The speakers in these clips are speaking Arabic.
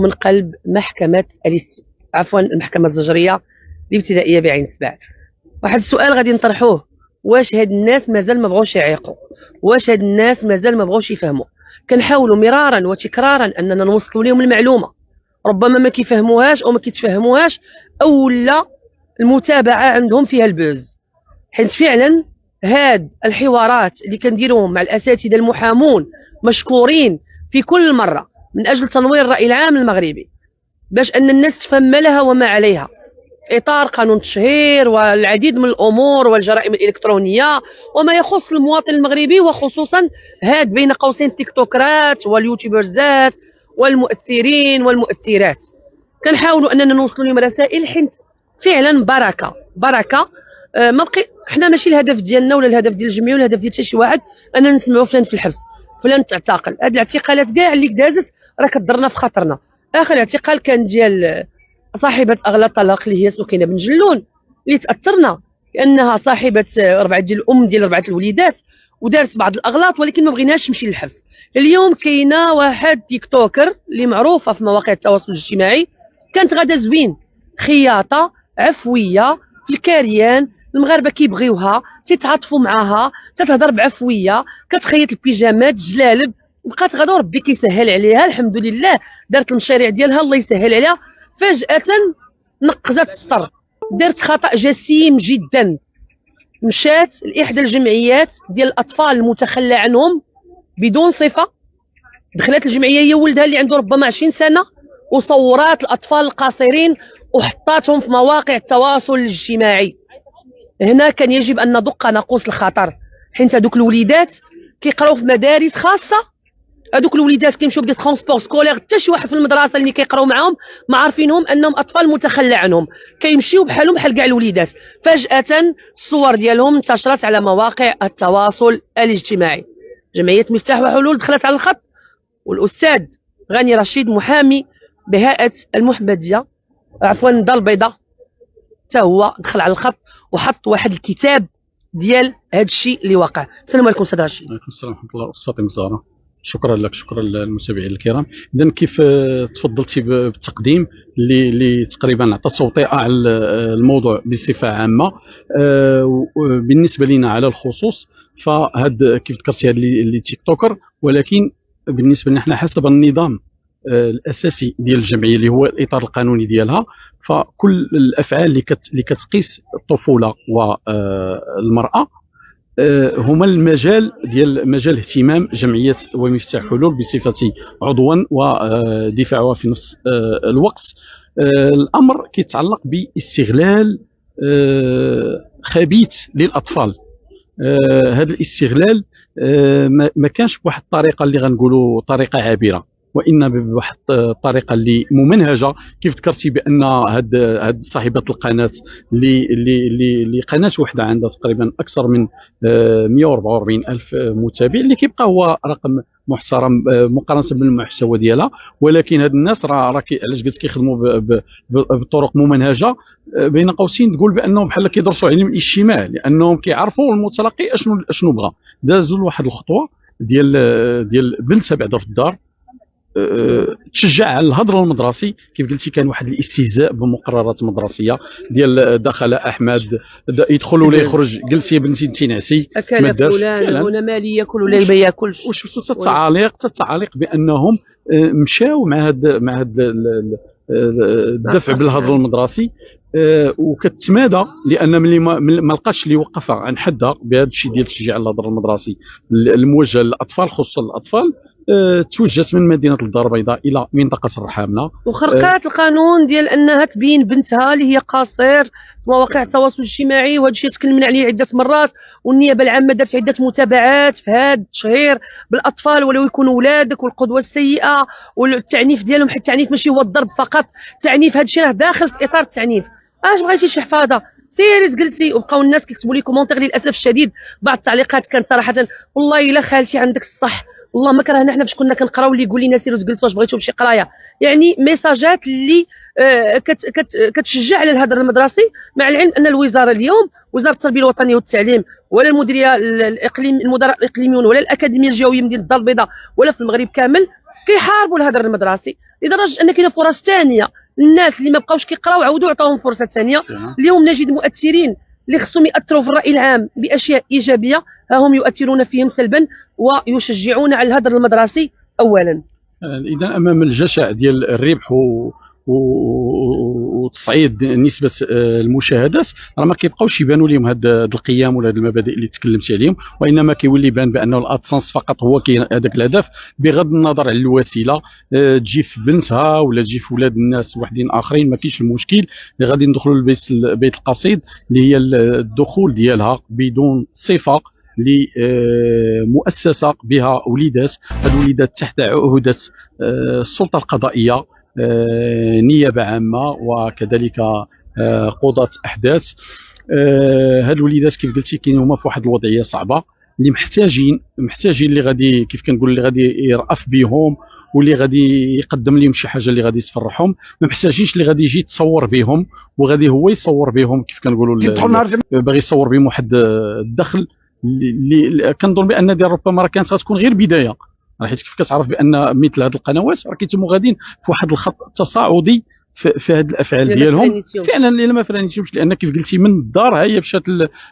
ومن قلب محكمة المحكمة الزجرية الابتدائية بعين سبع. واحد السؤال غادي نطرحوه: واش هاد الناس مازال ما بغوش يعيقوا؟ واش هاد الناس مازال ما بغوش يفهموا؟ كنحاولوا مرارا وتكرارا اننا نوصلوا لهم المعلومه، ربما ما كيفهموهاش او ما كيتفهموهاش، او لا المتابعه عندهم فيها البوز. حيت فعلا هاد الحوارات اللي كنديروهم مع الاساتذه المحامون مشكورين في كل مره من اجل تنوير الراي العام المغربي، باش ان الناس تفهم ما لها وما عليها في اطار قانون التشهير والعديد من الامور والجرائم الالكترونيه وما يخص المواطن المغربي، وخصوصا هاد بين قوسين التيك توكرات واليوتيوبرزات والمؤثرين والمؤثرات. كنحاولوا اننا نوصلوا لهم رسائل، حيت فعلا بركه ما بقي حنا ماشي الهدف ديالنا ولا الهدف ديال الجمعيه ولا الهدف ديال حتى شي واحد اننا نسمعوا فلان في الحبس، فلان تعتقل. هاد الاعتقالات كاع اللي دازت راه كضرنا في خاطرنا. اخر اعتقال كان ديال صاحبه اغلى طلاق اللي هي سكينه بن جلون، اللي تاثرنا لانها صاحبه الام ديال 4 الوليدات ودارت بعض الاغلاط، ولكن ما بغيناش تمشي للحبس. اليوم كاينه واحد تيك توكر اللي معروفه في مواقع التواصل الاجتماعي، كانت غاده زوين، خياطه عفويه في الكاريان، المغاربه كيبغيوها، تيتعاطفوا معاها، تتهضر بعفويه، كتخيط البيجامات جلالب، بقات غدا وربي كيسهل عليها الحمد لله، دارت المشاريع ديالها الله يسهل عليها. فجاه نقزت السطر، دارت خطا جسيم جدا، مشات لاحدى الجمعيات ديال الاطفال المتخلى عنهم بدون صفه، دخلت الجمعيه هي ولدها اللي عنده ربما 20 سنه، وصورات الاطفال القاصرين وحطاتهم في مواقع التواصل الاجتماعي. هنا كان يجب ان ندق ناقوس الخطر، حيت هذوك الوليدات كيقراو في مدارس خاصه، هذوك الوليدات كيمشيو بدي ترونسبور سكولير، حتى شي واحد في المدرسه اللي كيقراو معاهم ما عارفينهم انهم اطفال متخلى عنهم، كيمشيو بحالهم بحال كاع الوليدات. فجاه الصور ديالهم انتشرت على مواقع التواصل الاجتماعي. جمعيه مفتاح وحلول دخلت على الخط، والاستاذ غاني رشيد محامي بهيئه المحمديه الدار البيضاء حتى هو دخل على الخط وحط واحد الكتاب ديال هذا الشيء اللي واقع. السلام عليكم استاذ رشيد. وعليكم السلام ورحمه الله. استاذ فاطمه الزهراء، شكرا لك، شكرا للمتابعين الكرام. اذا كيف تفضلتي بالتقديم اللي تقريبا عطى توطئه على الموضوع بصفه عامه، بالنسبه لنا على الخصوص فهاد كيف ذكرتي هاد اللي تيك توكر، ولكن بالنسبه لنا حنا حسب النظام الاساسي ديال الجمعيه اللي هو الاطار القانوني ديالها، فكل الافعال اللي كتقيس الطفوله والمراه هما المجال ديال مجال اهتمام جمعيه ومفتاح حلول بصفتي عضوا ودفاعها في نفس الوقت. الامر كيتعلق باستغلال خبيث للاطفال. هذا الاستغلال ما كانش بواحد الطريقه اللي غنقولوا طريقه عابره، وان بواحد الطريقه اللي ممنهجه. كيف ذكرتي بان هاد صاحبه القناه اللي قناه وحده عندها تقريبا اكثر من 144 الف متابع، اللي كيبقى هو رقم محترم مقارنه بالمحتوى ديالها، ولكن هاد الناس راه علاش قلت كيخدموا بطرق ممنهجه، بين قوسين تقول بانهم بحال كيدرسوا علم الاجتماع، لانهم كيعرفوا المتلقي اشنو بغى. دازوا لواحد الخطوه ديال بنتها بعدا في الدار، تشجع على الهضر المدرسي. كيف قلتي كان واحد الاستهزاء بمقررات مدرسيه ديال دخل احمد يدخل ولا يخرج، جلسي يا بنتي انت نعسي ما دارش فلان هنا مالي ياكل ولا ما ياكلش. وشفتوا التعاليق بانهم مشاو مع هاد الدفع بالهضر المدرسي، وكتمادى لان ملي ما لقاش اللي وقفها عن حدها بهذا الشيء ديال تشجيع الهضر المدرسي الموجه للاطفال، خصوصا الاطفال. توجهت من مدينه الدار البيضاء الى منطقه الرحامنه، وخرقات القانون ديال انها تبين بنتها اللي هي قاصر في مواقع التواصل الاجتماعي، وهذا الشيء تكلمنا عليه عده مرات، والنيابه العامه دارت عده متابعات في هذا التشهير بالاطفال ولو يكونوا ولادك، والقدوه السيئه والتعنيف ديالهم، حيت التعنيف ماشي هو الضرب فقط، التعنيف هذا الشيء راه داخل في اطار التعنيف. اش بغيتي شي حفاظه سيري تجلسي، وبقاو الناس كيكتبوا لي كومونتير. للاسف الشديد بعض التعليقات كانت صراحه والله الا خالتي عندك الصح، والله ما كرهنا حنا باش كنا كنقراو اللي يقول لنا سيروا تجلسوا واش بغيتوا بشي قرايه، يعني ميساجات اللي كتشجع على الهدر المدرسي. مع العلم ان الوزاره اليوم وزاره التربيه الوطنيه والتعليم ولا المديريه المدراء الاقليميون ولا الاكاديميه الجويه مدينه الدار البيضاء ولا في المغرب كامل كيحاربوا الهدر المدرسي. لدرجه ان كاينه فرص ثانيه. الناس اللي ما بقاوش كيقراو عاودوا عطاوهم فرصه ثانيه. اليوم نجد مؤثرين اللي خصهم ياثروا في الراي العام باشياء ايجابيه، ها هم يؤثرون فيهم سلبا ويشجعون على الهدر المدرسي اولا. اذا امام الجشع ديال الربح وتصعيد نسبه المشاهدات راه ما كيبقاوش يبانوا لهم هاد القيم ولا هاد المبادئ اللي تكلمتي عليهم، وانما كيولي يبان بانه الادسنس فقط هو هذاك الهدف، بغض النظر على الوسيله. تجي في بنتها ولا تجي في ولاد الناس واحدين اخرين ما كاينش المشكل، اللي غادي ندخلوا لبيت القصيد اللي هي الدخول ديالها بدون صفه لمؤسسه بها وليدات. هاد الوليدات تحت عهده السلطه القضائيه، نيابه عامه وكذلك قضاة احداث. هاد الوليدات كيف قلتي كاينين هما في واحد الوضعيه صعبه، اللي محتاجين اللي غادي كيف كنقول اللي غادي يرأف بهم واللي غادي يقدم لهم شي حاجه اللي غادي تفرحهم. ما محتاجينش اللي غادي يجي يتصور بهم وغادي هو يصور بهم كيف كنقولوا باغي يصور بهم واحد الدخل اللي كنظن بان ديال ربما راه كانت غتكون غير بدايه، حيت كيف كتعرف بان مثل هذه القنوات راه كيتموا غاديين في واحد الخط تصاعدي في هذه الافعال ديالهم فعلا اللي ما فرانيتيهمش. لان كيف قلتي من الدار ها هي مشات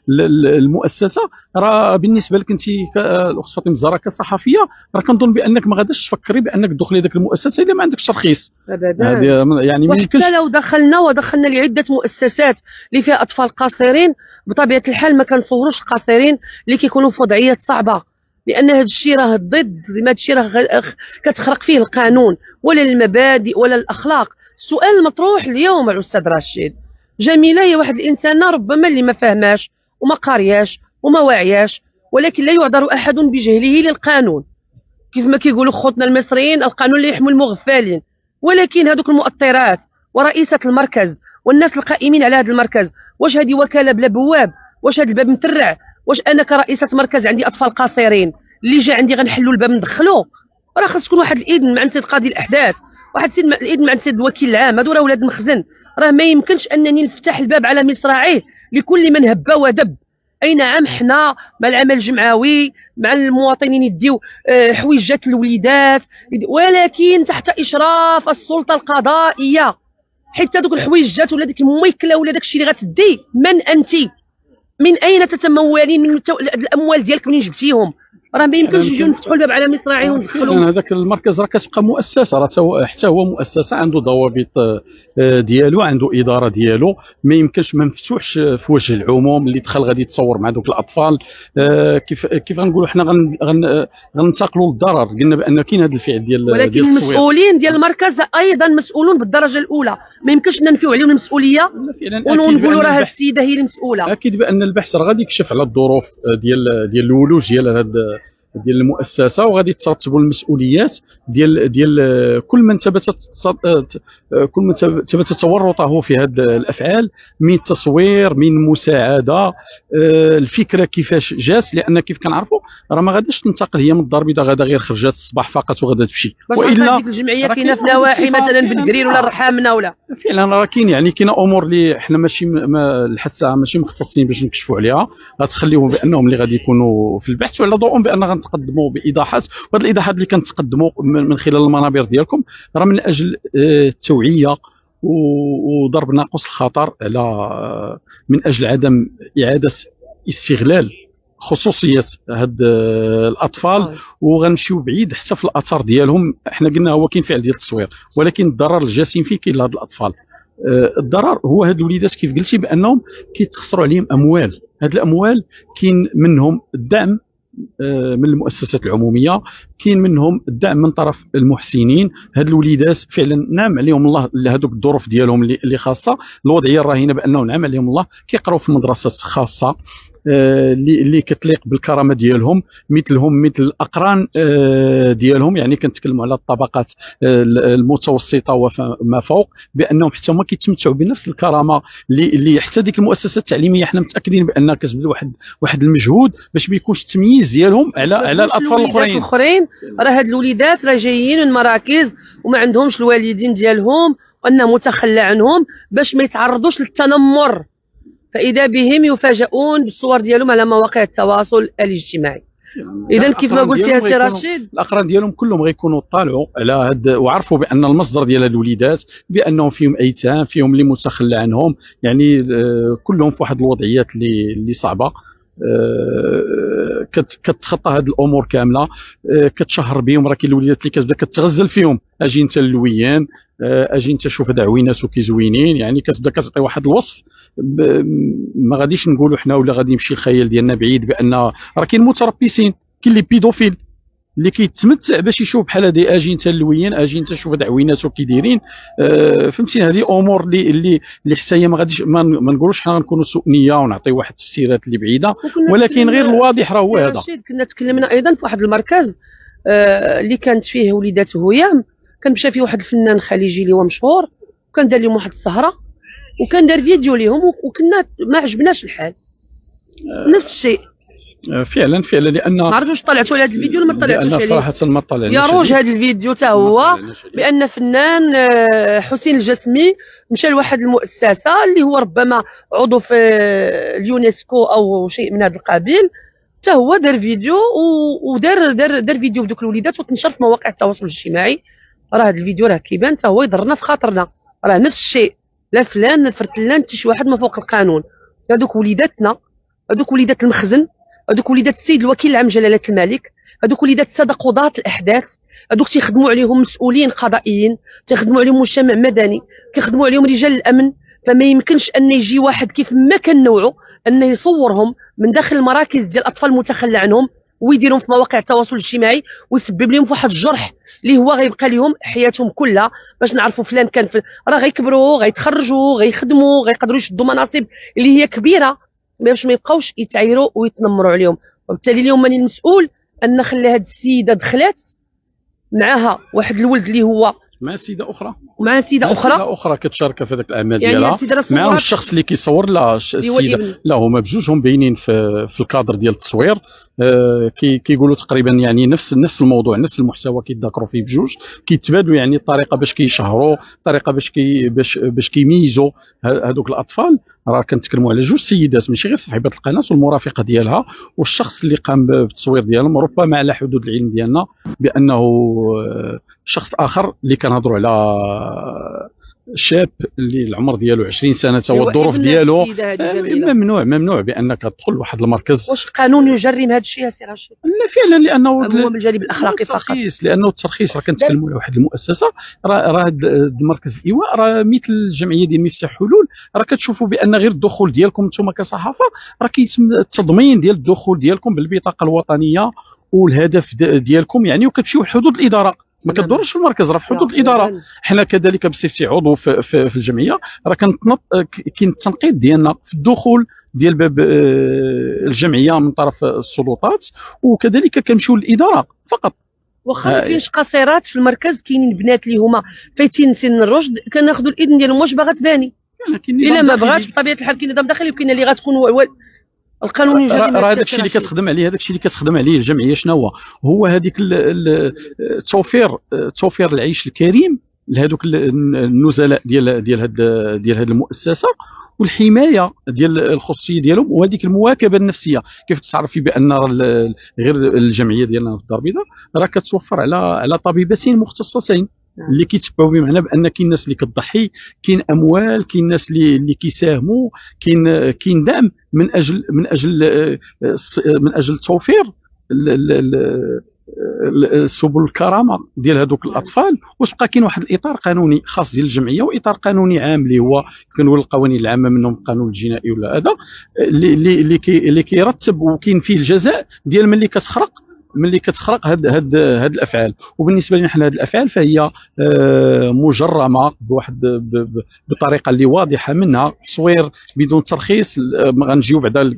المؤسسه، راه بالنسبه لك انت الاخت فاطمه الزهراء كصحفيه راه كنظن بانك ما غاداش تفكري بانك تدخلي ذاك المؤسسه الا ما عندكش ترخيص ابدا. يعني حتى لو دخلنا لعده مؤسسات اللي فيها اطفال قاصرين، بطبيعه الحال ما كنصوروش القاصرين اللي كيكونوا في وضعيات صعبه، لان هذا الشيء راه ضد هذا الشيء راه كتخرق فيه القانون ولا المبادئ ولا الاخلاق. السؤال المطروح اليوم الاستاذ رشيد، جميله هي واحد الانسانه ربما اللي ما فهماش وما قارياش وما واعياش، ولكن لا يعذر احد بجهله للقانون. كيف ما كيقولوا خوتنا المصريين القانون لا يحمي المغفلين، ولكن هذوك المؤطرات ورئيسه المركز والناس القائمين على هذا المركز، واش هذه وكاله بلا بواب؟ واش هذا الباب مترع؟ واش انا كرئيسه مركز عندي اطفال قاصرين اللي جا عندي غنحلوا الباب ندخلوه؟ راه خاص تكون واحد الاذن مع سيد قاضي الاحداث، واحد الاذن مع سيد الوكيل العام، هادو راه ولاد المخزن. راه ما يمكنش انني نفتح الباب على مصراعيه لكل من هب ودب. اي نعم حنا مع العمل الجمعوي مع المواطنين يديو حويجات الوليدات، ولكن تحت اشراف السلطه القضائيه، حيت هذوك الحويجات ولا ديك الميكله ولا داك الشيء اللي غتدي من انت؟ من اين تتمولين؟ من الاموال ديالك منين جبتيهم؟ راه ما يمكنش نجيو نفتحوا الباب على مصراعيه وندخلوا. هذاك المركز راه كتبقى مؤسسه، راه حتى هو مؤسسه عنده ضوابط ديالو، عنده اداره ديالو، ما يمكنش ما مفتوحش في وجه العموم اللي دخل غادي يتصور مع دوك الاطفال. كيف غنقولوا حنا غننتقلوا للضرر. قلنا بان كاين هذا الفعل ديال ولكن المسؤولين ديال المركز ايضا مسؤولون بالدرجه الاولى، ما يمكنش ننفيو عليهم المسؤوليه ونقولوا راه السيده هي المسؤوله. اكيد بان البحث راه غادي يكشف على الظروف ديال الولوج ديال هذا ديال المؤسسه، وغادي ترتبوا المسؤوليات ديال كل من ثبت تورطه في هذه الافعال، من تصوير من مساعده. الفكره كيفاش جات، لان كيف كنعرفوا راه ما غاداش تنتقل هي من الدار البيضاء غادا غير خرجات الصباح فقط وغادا تمشي، والا ديك الجمعيه كاينه في نواحي مثلا بالكرير ولا الرحامنه ولا فعلا راه كاين يعني كاينه امور اللي حنا ماشي لحد الساعه ماشي مختصين باش نكشفوا عليها، غتخليهم بانهم اللي غادي يكونوا في البحث، وعلى ضوء بان غنتقدموا بايضاحات. وهذه الايضاحات اللي كنتقدموا من خلال المنابر ديالكم راه من اجل التوعيه وضرب ناقوس الخطر على من اجل عدم اعاده استغلال خصوصيه هاد الاطفال. وغنمشيو بعيد حتى في الاثار ديالهم. احنا قلنا هو كاين فعل ديال التصوير، ولكن الضرر الجسيم فيه كاين لهاد الاطفال. الضرر هو هاد الوليدات كيف قلتي بانهم كيتخسروا عليهم اموال. هاد الاموال كاين منهم الدعم من المؤسسات العموميه، كاين منهم الدعم من طرف المحسنين. هاد الوليدات فعلا نعم عليهم الله هذوك الظروف ديالهم اللي خاصه، الوضعيه الراهنه بانه نعم عليهم الله كيقراو في مدرسات خاصه اللي كتليق بالكرامه ديالهم، مثلهم مثل الاقران ديالهم. يعني كنتكلموا على الطبقات المتوسطه وما فوق، بانهم حتى هما كيتمتعوا بنفس الكرامه اللي حتى ديك المؤسسه التعليميه حنا متاكدين بانها كتبذل واحد المجهود باش ما يكونش التمييز ديالهم على الاطفال الاخرين. راه هاد الوليدات راه جايين من مراكز وما عندهمش الوالدين ديالهم وانهم متخلى عنهم باش ما يتعرضوش للتنمر، فإذا بهم يفاجؤون بالصور ديالهم على مواقع التواصل الاجتماعي. اذا كيف ما قلتي يا سي رشيد الاقران ديالهم كلهم غيكونوا طالعوا على هاد وعرفوا بان المصدر ديال هاد الوليدات بانهم فيهم ايتام، فيهم اللي متخلى عنهم، يعني كلهم في واحد الوضعيات اللي صعبه. كتخطى هاد الامور كامله، كتشهر بهم. راه كاين الوليدات اللي كتبدا كتغزل فيهم، اجي انت اللويان، اجي انت شوف هاد عويناتو كي زوينين، يعني كتبدا كتعطي واحد الوصف. ما غاديش نقولوا حنا ولا غادي يمشي الخيال ديالنا بعيد بان راه كاين متربصين، كاين اللي بيدوفيل اللي كيتمتع باش يشوف بحال هادي، اجي انت اللويان، اجي انت شوف هاد عويناتو كي دايرين. فهمتيني، هذه امور اللي حتى هي ما غاديش ما نقولوش حنا غنكونوا سوء نيه ونعطي واحد التفسيرات اللي بعيده، ولكن غير الواضح راه هو هذا. كنا تكلمنا ايضا في واحد المركز اللي كانت فيه وليدات هيام، كان مشى فيه واحد الفنان خليجي اللي هو مشهور، وكان دار لهم واحد السهره وكان دار فيديو ليهم، وكنا ما عجبناش الحال. نفس الشيء فعلا لان ما عرفتش واش طلعتوا على هذا الفيديو ولا ما طلعتوش عليه. صراحه ما طلعناش يا روج هذا الفيديو حتى هو بان فنان حسين الجسمي مشى لواحد المؤسسه اللي هو ربما عضو في اليونسكو او شيء من هذا القبيل، حتى هو دار فيديو ودار دار فيديو بدوك الوليدات وتنشر في مواقع التواصل الاجتماعي. راه هذا الفيديو راه كيبان حتى هو يضرنا في خاطرنا، راه نفس الشيء، لا فلان لا فرتلان حتى شي واحد ما فوق القانون. هذوك وليداتنا، هذوك وليدات المخزن، هذوك وليدات السيد الوكيل العام جلاله الملك، هذوك وليدات الساده قضاة الاحداث، هذوك تيخدموا عليهم مسؤولين قضائيين، تيخدموا عليهم مجتمع مدني، كيخدموا عليهم رجال الامن. فما يمكنش ان يجي واحد كيف ما كان نوعه انه يصورهم من داخل المراكز ديال الاطفال المتخلى عنهم ويديرهم في مواقع التواصل الاجتماعي ويسبب لهم في واحد الجرح اللي هو غيبقى لهم حياتهم كلها. باش نعرفوا فلان كان راه غيكبروا غيتخرجوا غيخدموا غيقدروا يشدوا مناصب اللي هي كبيره، باش ما يبقاوش يتعايروا ويتنمروا عليهم. وبالتالي اليوم ماني المسؤول ان نخلي هذه السيده دخلات معها واحد الولد اللي هو مع سيده اخرى، مع سيده اخرى كتشارك في هذاك الاعمال يعني ديالها معهم الشخص اللي كيصور. لا السيده لا، هما بجوجهم باينين في الكادر ديال التصوير. كيقولوا تقريبا يعني نفس الموضوع، نفس المحتوى كيتذاكروا فيه بجوج، كيتبادلوا يعني الطريقه باش كيشهروا، الطريقه باش كيميزوا هذوك الاطفال. راه كنتكلموا على جوج سيدات ماشي غير صاحبه القناه والمرافقه ديالها والشخص اللي قام بالتصوير ديالهم، ربما على حدود العلم ديالنا بانه شخص اخر اللي كنهضروا على شاب اللي العمر ديالو 20 سنه تا هو الظروف ديالو ممنوع بانك تدخل لواحد المركز. واش القانون يجرم هذا الشيء يا سي رشيد؟ لا فعلا، لانه هو من الجانب الاخلاقي فقط، لانه الترخيص راه كنتكلموا على واحد المؤسسه. راه مركز الايواء راه مثل الجمعيه ديال مفتاح حلول، راه كتشوفوا بان غير الدخول ديالكم انتم كصحافه راه كيتم التضمين ديال الدخول ديالكم بالبطاقه الوطنيه والهدف ديالكم يعني، وكتمشيو لحدود الاداره، ما كدورش في المركز، راه في حدود الاداره. حنا كذلك بصفتي عضو في الجمعيه راه كاين التنقيط ديالنا في الدخول ديال باب الجمعيه من طرف السلطات، وكذلك كنمشيو للاداره فقط. واخا ما كاينش قصيرات في المركز، كاينين بنات اللي هما فايتين سن الرشد كناخذوا الاذن ديالهم واش باغا تباني، الا ما بغاتش بطبيعه الحال كاين نظام داخلي، وكاين اللي غتكون القانون يجري. راه هذاك الشيء اللي كتخدم عليه، هذاك الشيء اللي كتخدم عليه الجمعيه شنو هو هذيك توفير العيش الكريم لهذوك النزلاء ديال هذه المؤسسه، والحمايه ديال الخصوصيه ديالهم، وهذيك المواكبه النفسيه. كيف تعرفي بان غير الجمعيه ديالنا في الدار البيضاء راه كتوفر على طبيبتين مختصتين اللي كيتبعوا بمعنى بان كاين الناس اللي كتضحي، كاين اموال، كاين الناس اللي كيساهموا، كاين دعم من اجل توفير سبل الكرامه ديال هذوك الاطفال. وتبقى كاين واحد الاطار قانوني خاص ديال الجمعيه، واطار قانوني عام اللي هو كنقول القوانين العامه منهم القانون الجنائي ولا هذا اللي كيرتب، وكاين فيه الجزاء ديال ملي كتخرق هاد الافعال. وبالنسبه لنا حنا هاد الافعال فهي مجرمه بطريقه اللي واضحه منها، تصوير بدون ترخيص. غنجيو بعدا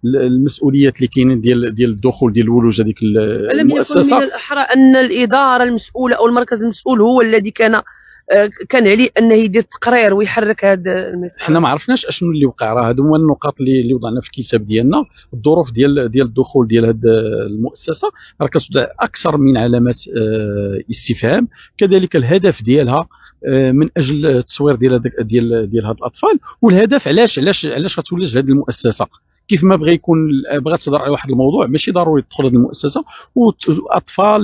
المسؤوليات اللي كاينين ديال الدخول ديال الولوج هذيك المؤسسه. من الاحرى ان الاداره المسؤوله او المركز المسؤول هو الذي كان عليه انه يدير تقرير ويحرك هذا المسألة. حنا ما عرفناش اشنو اللي وقع، راه هادو هما النقاط اللي وضعنا في الكتاب ديالنا. الظروف ديال الدخول ديال هذه المؤسسه راه كتوضع اكثر من علامات استفهام، كذلك الهدف ديالها من اجل التصوير ديال هاد الاطفال، والهدف علاش غتولج هذه المؤسسه. كيف ما بغى يكون بغى تهضر على واحد الموضوع ماشي ضروري تدخل هذه المؤسسه، واطفال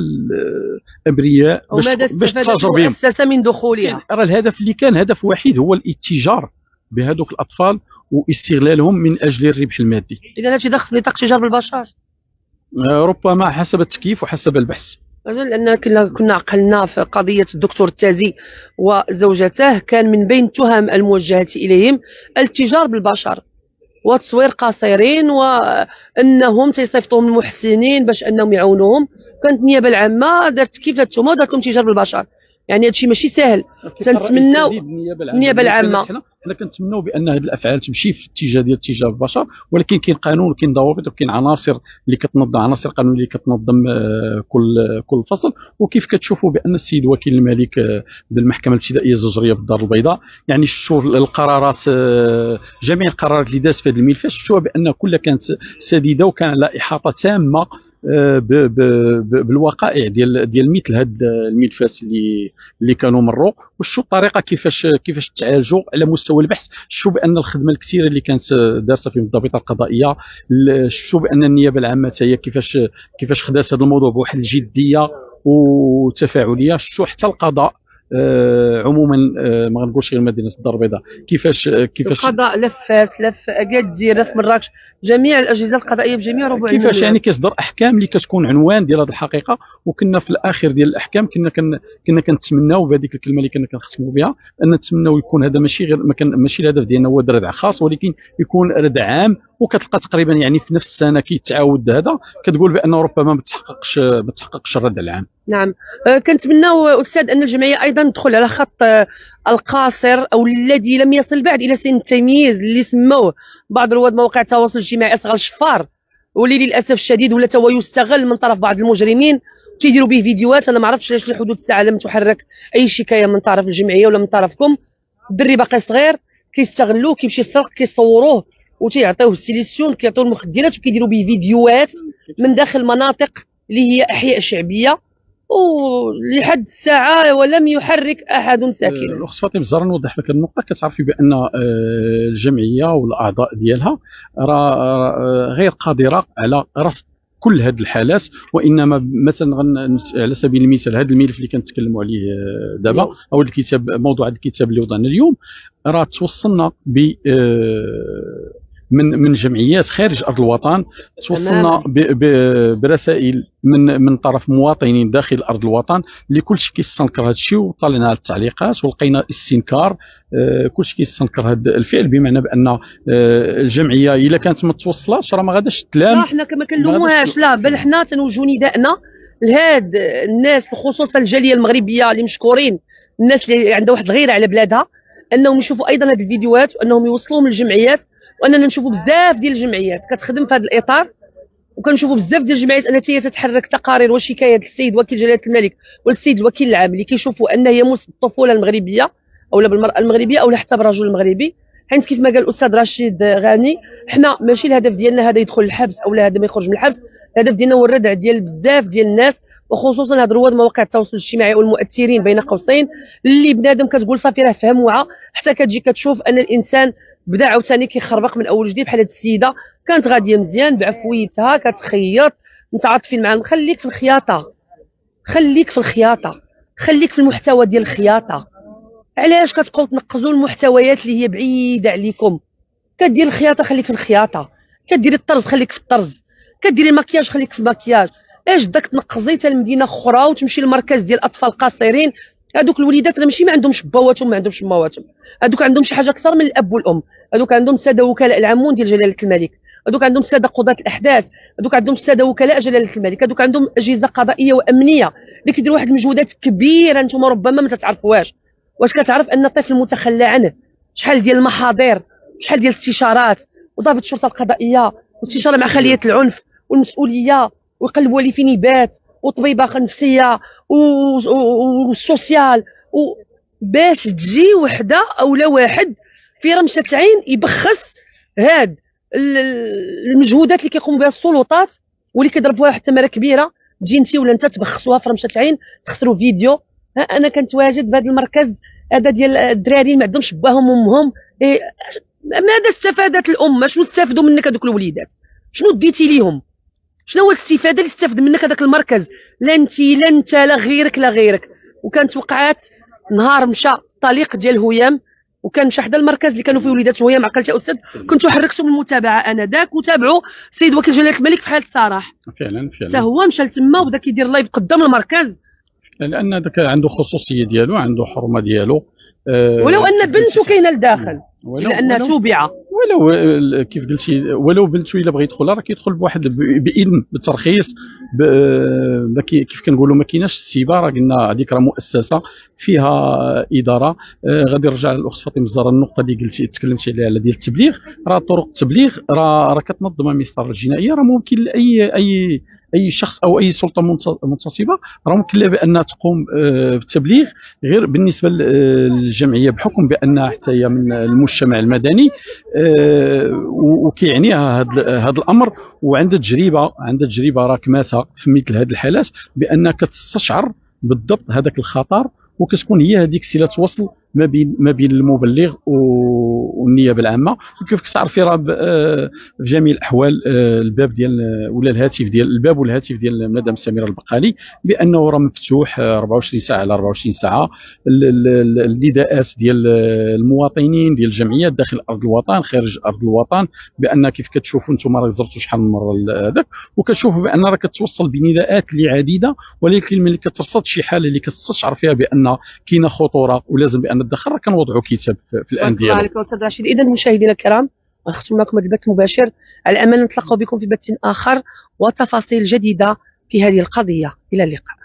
ابرياء باش تتاجر بهم المؤسسه من دخولها. راه الهدف اللي كان هدف وحيد هو الاتجار بهذوك الاطفال واستغلالهم من اجل الربح المادي. اذا هادشي داخل في نطاق تجار بالبشر، ربما حسب التكييف وحسب البحث. لأن كنا عقلنا في قضية الدكتور التازي وزوجته، كان من بين التهم الموجهة إليهم الاتجار بالبشر وتصوير قصيرين، وأنهم تيصيفطوهم المحسنين باش أنهم يعاونوهم. كانت النيابة العامة دارت كيف التهمة ودارت لهم التجار بالبشر. يعني هادشي ماشي سهل. تنتمناو النيابة العامة حنا كنتمناو بان هذه الافعال تمشي في الاتجاه ديال الاتجاه بالبشر، ولكن كاين قانون وكاين ضوابط وكاين عناصر اللي كتنظم، عناصر قانونيه اللي كتنظم كل فصل. وكيف كتشوفوا بان السيد وكيل الملك بالمحكمه الابتدائيه الزجريه بالدار البيضاء، يعني شفتوا القرارات، جميع القرارات اللي دازت في هذا الملف شفتوها بان كلها كانت سديده وكان على احاطه تامه بالوقائع ديال مثل هاد الملفات اللي كانوا مروا. وشو الطريقه كيفاش تعالجوا على مستوى البحث. شو بان الخدمه الكثيره اللي كانت دارسه في الضابطه القضائيه، شو بان النيابه العامه هي كيفاش خدات هذا الموضوع بواحد الجديه وتفاعليه. شو حتى القضاء عموما، ما غنقولش غير مدينه الدار البيضاء، كيفاش القضاء لف فاس لف اكادير لف مراكش، جميع الاجهزه القضائيه بجميع ربوع المملكه كيفاش يعني كيصدر احكام اللي كتكون عنوان ديال هذه الحقيقه. وكنا في الاخير ديال الاحكام كنا كنتمناو بهذيك الكلمه اللي كنا كنختموا بها، ان نتمناو يكون هذا ماشي غير ماشي الهدف ديالنا هو ردع خاص، ولكن يكون ردع عام. وكتلقى تقريبا يعني في نفس السنه كيتعاود هذا، كتقول بانه ربما ما تحققش الردع العام. نعم. كنتمناو استاذ ان الجمعيه ايضا تدخل على خط القاصر او الذي لم يصل بعد الى سن التمييز، اللي سموه بعض رواد مواقع التواصل الاجتماعي اصغر الشفار، واللي للاسف الشديد ولا هو يستغل من طرف بعض المجرمين تيديروا به فيديوهات. انا ما عرفتش علاش لحدود الساعه لم تحرك اي شكايه من طرف الجمعيه ولا من طرفكم. الدري باقي صغير كيستغلوه، كيمشي يسرق، كيصوروه وتيعطيوه السيليسيون، كيعطيوه المخدرات وكيديروا به فيديوهات من داخل مناطق اللي هي احياء شعبيه، ولحد الساعه ولم يحرك احد ساكنا. الاخت فاطمه الزهراء نوضح لك النقطه. كتعرفي بان الجمعيه والاعضاء ديالها راه غير قادره على رصد كل هذه الحالات، وانما مثلا على سبيل المثال هذا الملف اللي كنتكلموا عليه دابا، او الكتاب، موضوع الكتاب اللي وضعنا اليوم، راه توصلنا من جمعيات خارج ارض الوطن، توصلنا برسائل من طرف مواطنين داخل ارض الوطن اللي كلشي كيستنكر هذا الشيء. وطلعنا على التعليقات ولقينا استنكار، كلشي كيستنكر هذا الفعل، بمعنى بان الجمعيه الا كانت ما توصلاتش راه ما غاداش تلام. لا حنا ما كنلوموهاش، لا بل حنا تنوجهوا نداءنا لهاد الناس، خصوصا الجاليه المغربيه اللي مشكورين، الناس اللي عندها واحد الغيره على بلادها، انهم يشوفوا ايضا هذه الفيديوهات وانهم يوصلوهم للجمعيات. واننا نشوفوا بزاف ديال الجمعيات كتخدم في هذا الاطار، وكنشوفوا بزاف ديال الجمعيات انها تتحرك تقارير وشكايات للسيد وكيل جلاله الملك والسيد الوكيل العام اللي كيشوفوا ان هي يمس بالطفوله المغربيه او بالمراه المغربيه او حتى بالرجل المغربي. حيت كيف ما قال الاستاذ رشيد غاني، حنا ماشي الهدف ديالنا هذا يدخل الحبس او هذا ما يخرج من الحبس، الهدف ديالنا هو الردع ديال بزاف ديال الناس، وخصوصا هاد رواد مواقع التواصل الاجتماعي والمؤثرين بين قوسين، اللي بنادم كتقول صافي راه فهم وعى، حتى كتجي كتشوف ان الانسان بدا عاوتاني كيخربق من اول وجديد. بحال هاد السيده كانت غاديه مزيان بعفويتها كتخيط، متعاطفين معاها. خليك في الخياطه، خليك في الخياطه، خليك في المحتوى ديال الخياطه. علاش كتبقاو تنقزوا المحتويات اللي هي بعيده عليكم؟ كدير الخياطه خليك في الخياطه، كديري الطرز خليك في الطرز، كديري المكياج خليك في المكياج. اش داك تنقزي حتى لمدينه اخرى وتمشي للمركز ديال الاطفال القاصرين؟ هذوك الوليدات راه ماشي ما عندهمش باواتهم ما عندهمش ماواتهم، هذوك عندهم شي حاجه اكثر من الاب والام. هذوك عندهم الساده وكلاء العامون ديال جلاله الملك، هذوك عندهم الساده قضاة الاحداث، هذوك عندهم الساده وكلاء جلاله الملك، هذوك عندهم اجهزه قضائيه وامنيه اللي كيديروا واحد المجهودات كبيره انتم ربما ما تتعرفوهاش. واش كتعرف ان الطفل متخلى عنه شحال ديال المحاضر، شحال ديال الاستشارات، وضابط الشرطه القضائيه واستشاره مع خليه العنف والمسؤوليه ويقلبوا لي فين يبات وطبيبه نفسيه والسوسيال، باش تجي وحده او لا واحد في رمشه عين يبخس هاد المجهودات اللي كيقوموا بها السلطات واللي كيضربوها واحد الثمره كبيره، تجي انت ولا انت تبخسوها في رمشه عين، تخسروا فيديو. انا كنت واجد بهذا المركز هذا ديال الدراري ما عندهمش باهم وامهم، ماذا استفادت الامه؟ شنو استفادوا منك هذوك الوليدات؟ شنو ديتي ليهم؟ شنو هو الاستفاده اللي استفد منك هذاك المركز؟ لا انت لا غيرك. وكانت وقعات نهار مشى الطليق ديال هيام وكان مشى حدا المركز اللي كانوا فيه وليدات هيام، عقلت يا استاذ كنتوا حركتوا بالمتابعه انذاك وتابعوا السيد وكيل جلاله الملك في حاله صراح. فعلا حتى هو مشى لتما وبدا كيدير لايف قدام المركز، لان هذاك عنده خصوصيه ديالو، عنده حرمه ديالو. ولو ان بنته كاينه لداخل لانها توبعه، ولو كيف قلتي ولو بنته الا بغى يدخل راه كيدخل بواحد باذن بالترخيص كيف كنقولوا ما كايناش السيبه. راه قلنا هذيك راه مؤسسه فيها اداره. غادي نرجع للاخت فاطمه الزهراء النقطه اللي قلتي تكلمتي عليها على ديال التبليغ. راه طرق التبليغ راه كتنظمها المسطره الجنائيه. راه ممكن اي شخص او اي سلطه منتصبه راه ممكن لها بانها تقوم بالتبليغ، غير بالنسبه للجمعيه بحكم بانها حتى هي من المجتمع المدني وكيعنيها هذا الامر، وعندها تجربه راكماتها في مثل هذه الحالات بانها كتستشعر بالضبط هذاك الخطر، وكتكون هي هذيك السيله توصل ما بين المبلغ والنيابه العامه. وكيف كتعرفي راه في جميع الاحوال الباب ديال ولا الباب والهاتف ديال مدام سميره البقالي بانه راه مفتوح 24 ساعه على 24 ساعه. النداءات ديال المواطنين ديال الجمعيات داخل ارض الوطن خارج ارض الوطن، بان كيف كتشوفوا انتم راه زرتوا شحال من مره هذاك، وكتشوفوا بان راه كتوصل بنداءات اللي عديده، ولكن ملي كترصد شي حاله اللي كتستشعر فيها بان كاينه خطوره ولازم بان تدخل، راه كنوضعوا كتاب في الان ديالو. الله عليك استاذ رشيد. اذا مشاهدينا الكرام غنختم معكم هذا البث المباشر على امل نتلاقاو بكم في بث اخر وتفاصيل جديده في هذه القضيه. الى اللقاء.